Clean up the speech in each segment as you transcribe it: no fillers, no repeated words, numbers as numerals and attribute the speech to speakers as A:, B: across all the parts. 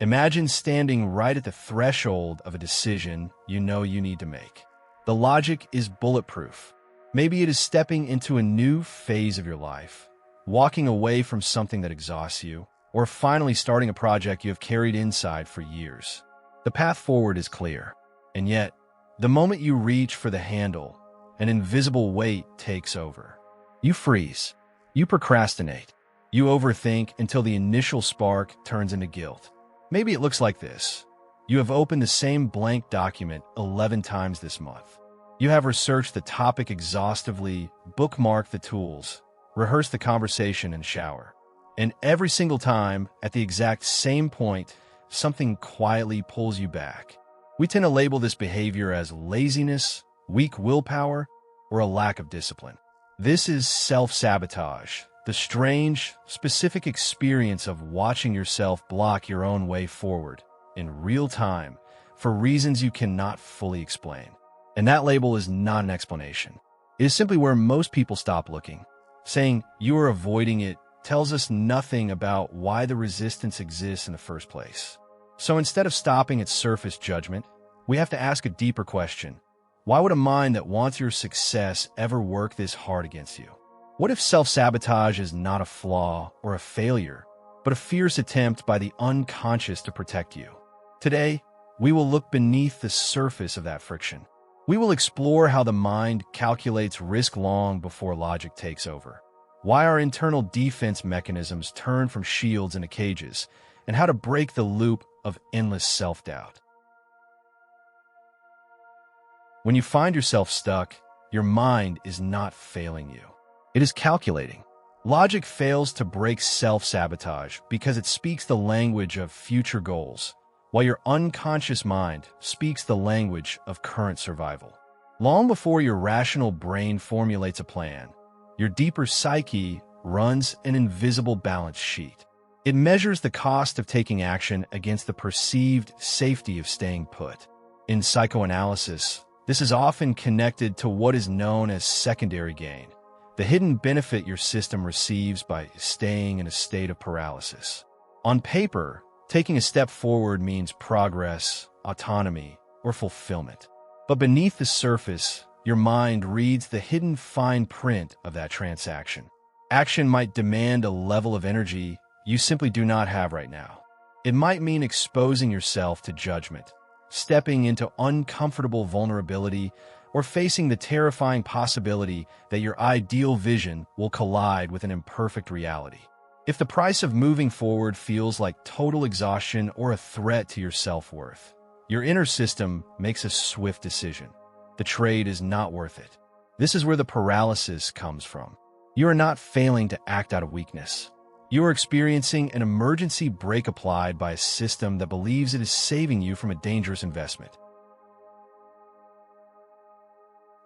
A: Imagine standing right at the threshold of a decision you know you need to make. The logic is bulletproof. Maybe it is stepping into a new phase of your life, walking away from something that exhausts you, or finally starting a project you have carried inside for years. The path forward is clear, and yet, the moment you reach for the handle, an invisible weight takes over. You freeze. You procrastinate. You overthink until the initial spark turns into guilt. Maybe it looks like this. You have opened the same blank document 11 times this month. You have researched the topic exhaustively, bookmarked the tools, rehearsed the conversation and shower. And every single time, at the exact same point, something quietly pulls you back. We tend to label this behavior as laziness, weak willpower, or a lack of discipline. This is self-sabotage, the strange, specific experience of watching yourself block your own way forward in real time for reasons you cannot fully explain. And that label is not an explanation. It is simply where most people stop looking. Saying you are avoiding it tells us nothing about why the resistance exists in the first place. So instead of stopping at surface judgment, we have to ask a deeper question. Why would a mind that wants your success ever work this hard against you? What if self-sabotage is not a flaw or a failure, but a fierce attempt by the unconscious to protect you? Today, we will look beneath the surface of that friction. We will explore how the mind calculates risk long before logic takes over, why our internal defense mechanisms turn from shields into cages, and how to break the loop of endless self-doubt. When you find yourself stuck, your mind is not failing you. It is calculating. Logic fails to break self-sabotage because it speaks the language of future goals, while your unconscious mind speaks the language of current survival. Long before your rational brain formulates a plan, your deeper psyche runs an invisible balance sheet. It measures the cost of taking action against the perceived safety of staying put. In psychoanalysis, this is often connected to what is known as secondary gain, the hidden benefit your system receives by staying in a state of paralysis. On paper, taking a step forward means progress, autonomy, or fulfillment. But beneath the surface, your mind reads the hidden fine print of that transaction. Action might demand a level of energy you simply do not have right now. It might mean exposing yourself to judgment, stepping into uncomfortable vulnerability, or facing the terrifying possibility that your ideal vision will collide with an imperfect reality. If the price of moving forward feels like total exhaustion or a threat to your self-worth, your inner system makes a swift decision. The trade is not worth it. This is where the paralysis comes from. You are not failing to act out of weakness. You are experiencing an emergency brake applied by a system that believes it is saving you from a dangerous investment.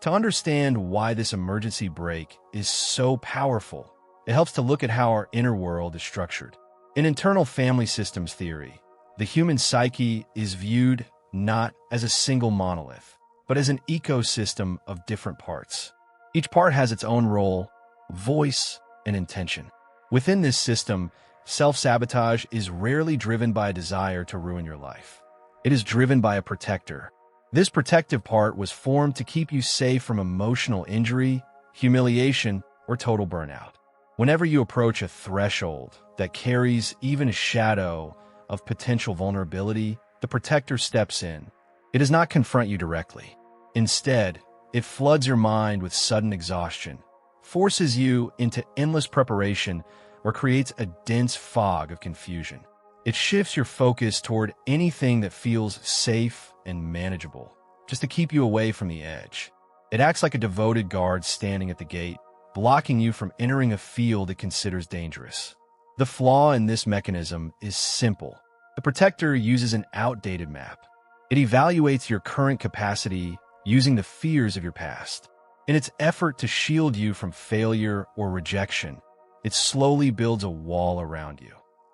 A: To understand why this emergency brake is so powerful, it helps to look at how our inner world is structured. In internal family systems theory, the human psyche is viewed not as a single monolith, but as an ecosystem of different parts. Each part has its own role, voice, and intention. Within this system, self-sabotage is rarely driven by a desire to ruin your life. It is driven by a protector. This protective part was formed to keep you safe from emotional injury, humiliation, or total burnout. Whenever you approach a threshold that carries even a shadow of potential vulnerability, the protector steps in. It does not confront you directly. Instead, it floods your mind with sudden exhaustion, forces you into endless preparation, or creates a dense fog of confusion. It shifts your focus toward anything that feels safe and manageable, just to keep you away from the edge. It acts like a devoted guard standing at the gate, blocking you from entering a field it considers dangerous. The flaw in this mechanism is simple. The protector uses an outdated map. It evaluates your current capacity using the fears of your past. In its effort to shield you from failure or rejection, it slowly builds a wall around you.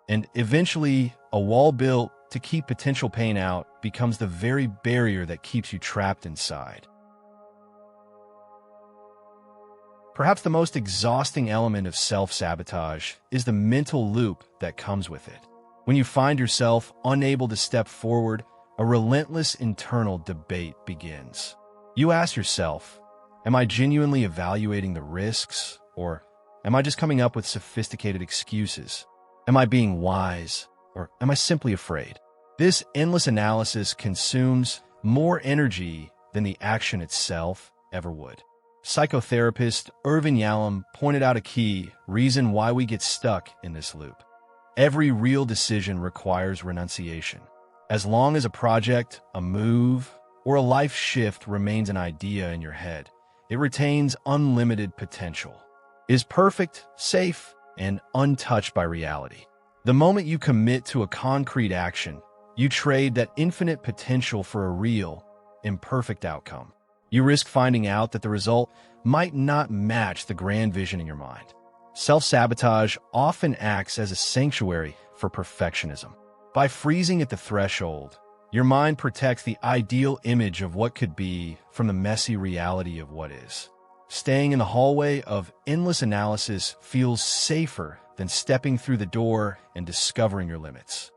A: And eventually, a wall built to keep potential pain out becomes the very barrier that keeps you trapped inside. Perhaps the most exhausting element of self-sabotage is the mental loop that comes with it. When you find yourself unable to step forward, a relentless internal debate begins. You ask yourself, am I genuinely evaluating the risks, or am I just coming up with sophisticated excuses? Am I being wise, or am I simply afraid? This endless analysis consumes more energy than the action itself ever would. Psychotherapist Irvin Yalom pointed out a key reason why we get stuck in this loop. Every real decision requires renunciation. As long as a project, a move, or a life shift remains an idea in your head, it retains unlimited potential. It is perfect, safe, and untouched by reality. The moment you commit to a concrete action, you trade that infinite potential for a real, imperfect outcome. You risk finding out that the result might not match the grand vision in your mind. Self-sabotage often acts as a sanctuary for perfectionism. By freezing at the threshold, your mind protects the ideal image of what could be from the messy reality of what is. Staying in the hallway of endless analysis feels safer than stepping through the door and discovering your limits.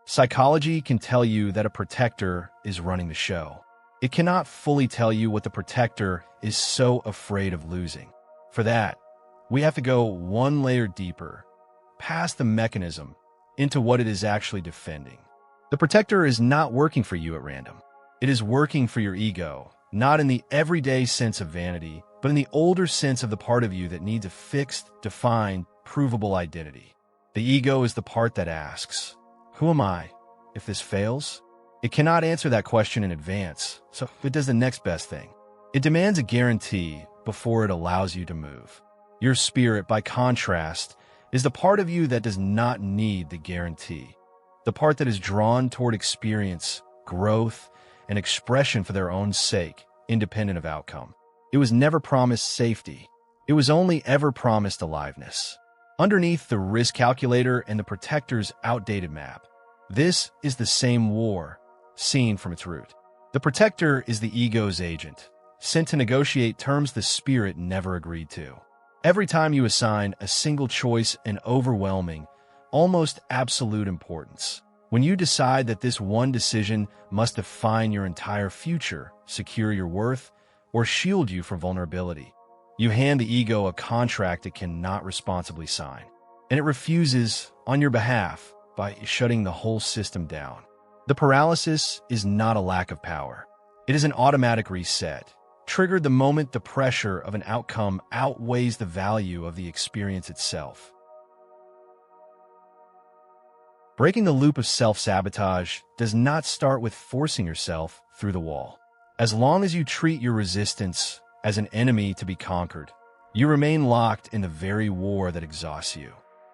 A: Psychology can tell you that a protector is running the show. It cannot fully tell you what the protector is so afraid of losing. For that, we have to go one layer deeper, past the mechanism, into what it is actually defending. The protector is not working for you at random. It is working for your ego, not in the everyday sense of vanity, but in the older sense of the part of you that needs a fixed, defined, provable identity. The ego is the part that asks, who am I if this fails? It cannot answer that question in advance, so it does the next best thing. It demands a guarantee before it allows you to move. Your spirit, by contrast, is the part of you that does not need the guarantee. The part that is drawn toward experience, growth, and expression for their own sake, independent of outcome. It was never promised safety. It was only ever promised aliveness. Underneath the risk calculator and the protector's outdated map, this is the same war, seen from its root. The protector is the ego's agent, sent to negotiate terms the spirit never agreed to. Every time you assign a single choice an overwhelming, almost absolute importance, when you decide that this one decision must define your entire future, secure your worth, or shield you from vulnerability, you hand the ego a contract it cannot responsibly sign, and it refuses on your behalf by shutting the whole system down. The paralysis is not a lack of power. It is an automatic reset, triggered the moment the pressure of an outcome outweighs the value of the experience itself. Breaking the loop of self-sabotage does not start with forcing yourself through the wall. As long as you treat your resistance as an enemy to be conquered, you remain locked in the very war that exhausts you.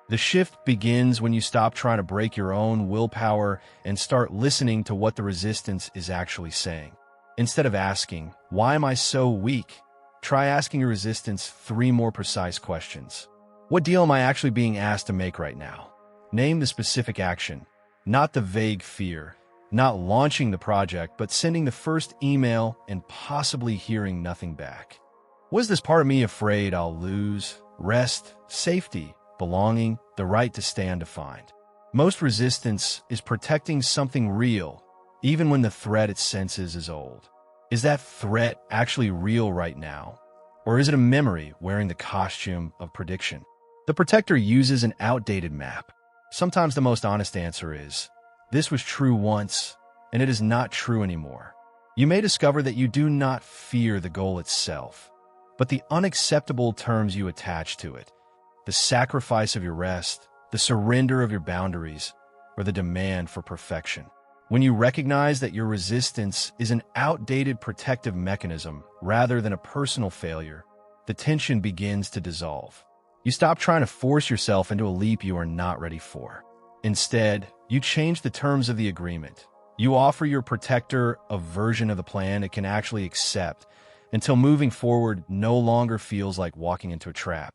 A: The shift begins when you stop trying to break your own willpower and start listening to what the resistance is actually saying. Instead of asking, why am I so weak? Try asking your resistance 3 more precise questions. What deal am I actually being asked to make right now? Name the specific action, not the vague fear, not launching the project, but sending the first email and possibly hearing nothing back. Was this part of me afraid I'll lose? Rest, safety, belonging, the right to stay undefined. Most resistance is protecting something real, even when the threat it senses is old. Is that threat actually real right now? Or is it a memory wearing the costume of prediction? The protector uses an outdated map. Sometimes the most honest answer is, this was true once, and it is not true anymore. You may discover that you do not fear the goal itself, but the unacceptable terms you attach to it, the sacrifice of your rest, the surrender of your boundaries, or the demand for perfection. When you recognize that your resistance is an outdated protective mechanism rather than a personal failure, the tension begins to dissolve. You stop trying to force yourself into a leap you are not ready for. Instead, you change the terms of the agreement. You offer your protector a version of the plan it can actually accept until moving forward no longer feels like walking into a trap.